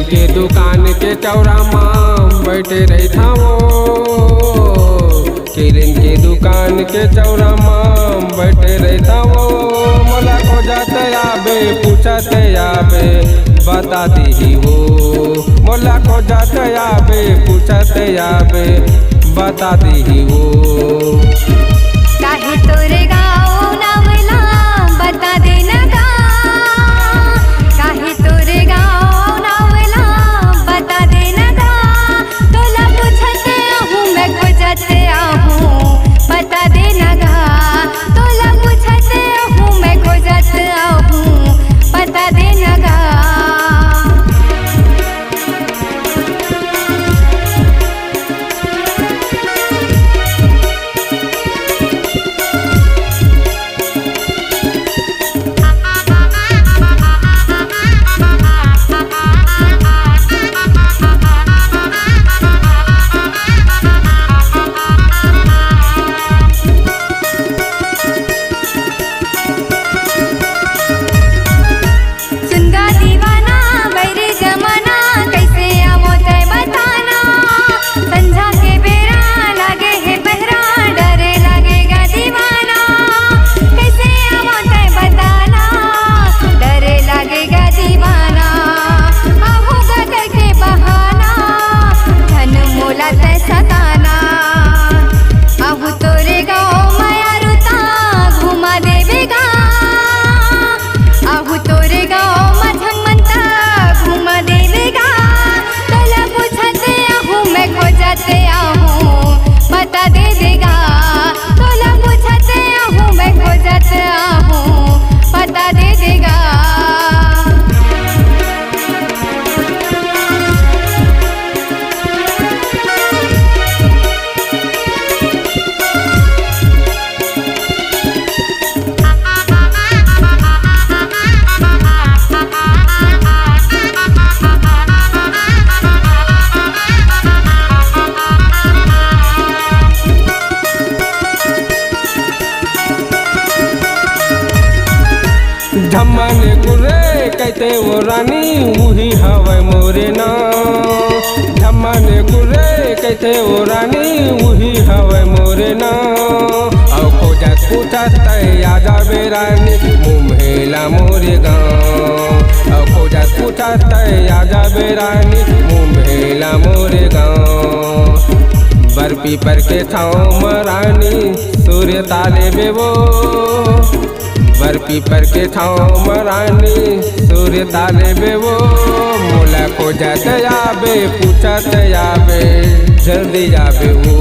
के दुकान के चौरा माँ बैठे रही था वो। किलिन के दुकान के चौरा माँ बैठे रही था वो। मोला को जाते आबे पूछते आबे बता दी वो। मोला को जाते आबे पूछते आबे बता दी वो। काहे तोरे गाँव नावला बता देना गा। काहे तोरे गाँव नावला बता देना गा। तोला पूछते आहूँ मैं खोजते आहूँ बता देना गा। तोला पूछते आहूँ मैं खोजते आहूँ बता देना गा। झम्मन गुर्रे कहते वो रानी वही हवे मोरे नाम। झम्मन गुर्रे कहते वो रानी वही हवे मोरे नाम। और खोजत पूछत आ जाबे रानी मुँहेला मोरे गाँव। और खोजत पूछत आ जाबे रानी मुँहेला मोरे गाँव। बर्फी पर के छाँव में रानी सूर्य ताले बेबो। बर्फी पर के छाँव में रानी सूर्य ताले बेबो। मोला को जाते आबे पूछते आबे जल्दी आबे वो।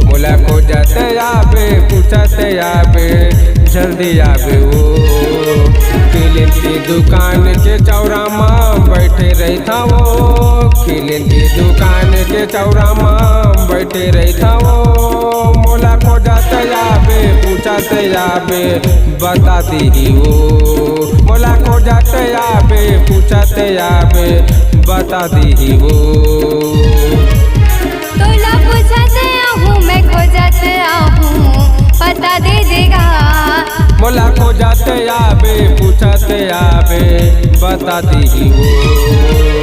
मोला को जाते आबे पूछते आबे जल्दी आबे वो। किलिन की दुकान के चौरा माँ बैठे रही था वो। किलिन की दुकान के चौरा माँ बैठे रही था वो। मोला को जाते आबे पूछते आबे बता दी वो। मोला को जाते आबे पूछते आबे बता दी वो। तोला पूछते आहूँ मैं खोजते आहूँ पता दे देगा। मोला को जाते आबे पूछते आबे बता दी वो।